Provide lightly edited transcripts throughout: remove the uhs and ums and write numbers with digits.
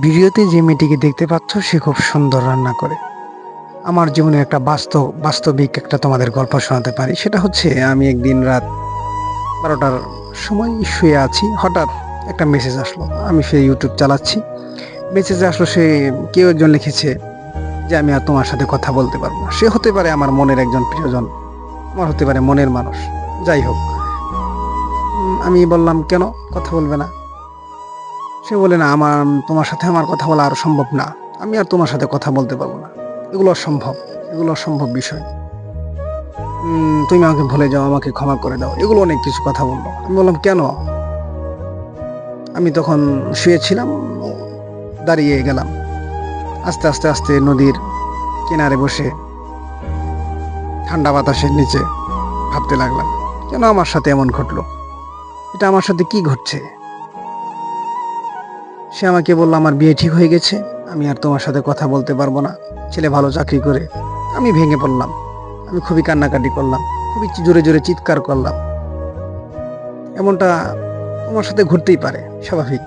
ভিডিওতে যে মেয়েটিকে দেখতে পাচ্ছ সে খুব সুন্দর রান্না করে। আমার জীবনে একটা বাস্তবিক একটা তোমাদের গল্প শোনাতে পারি। সেটা হচ্ছে আমি একদিন রাত 12টার সময় শুয়ে আছি, হঠাৎ একটা মেসেজ আসলো। আমি সেই ইউটিউব চালাচ্ছি, মেসেজ আসলো, কেউ একজন লিখেছে যে আমি আর তোমার সাথে কথা বলতে পারবো না। সে হতে পারে আমার মনের একজন প্রিয়জন, আমার হতে পারে মনের মানুষ, যাই হোক। আমি বললাম কেন কথা বলবে না? সে বলে না, তোমার সাথে আমার কথা বলা আর সম্ভব না, আমি আর তোমার সাথে কথা বলতে পারবো না, এগুলো অসম্ভব, এগুলো অসম্ভব বিষয়। তুমি আমাকে ভুলে যাও, আমাকে ক্ষমা করে দাও, এগুলো অনেক কিছু কথা বললো। আমি বললাম কেন? আমি তখন শুয়েছিলাম, দাঁড়িয়ে গেলাম, আস্তে আস্তে আস্তে নদীর কিনারে বসে ঠান্ডা বাতাসের নিচে ভাবতে লাগলাম, কেন আমার সাথে এমন ঘটলো, এটা আমার সাথে কি ঘটছে? সে আমাকে বলল আমার বিয়ে ঠিক হয়ে গেছে, আমি আর তোমার সাথে কথা বলতে পারবো না, ছেলে ভালো চাকরি করে। আমি ভেঙে পড়লাম, আমি খুবই কান্নাকাটি করলাম, খুবই জোরে জোরে চিৎকার করলাম। এমনটা তোমার সাথে ঘটতেই পারে, স্বাভাবিক,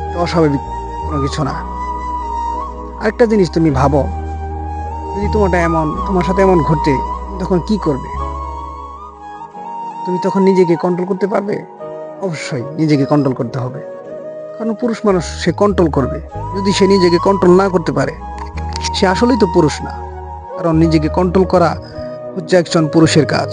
এটা অস্বাভাবিক কোনো কিছু না। আরেকটা জিনিস তুমি ভাবো, যদি তোমার সাথে এমন ঘটে, তখন কি করবে? তুমি তখন নিজেকে কন্ট্রোল করতে পারবে? অবশ্যই নিজেকে কন্ট্রোল করতে হবে, কারণ পুরুষ মানুষ, সে কন্ট্রোল করবে। যদি সে নিজেকে কন্ট্রোল না করতে পারে, সে আসলেই তো পুরুষ না। কারণ নিজেকে কন্ট্রোল করা হচ্ছে একজন পুরুষের কাজ।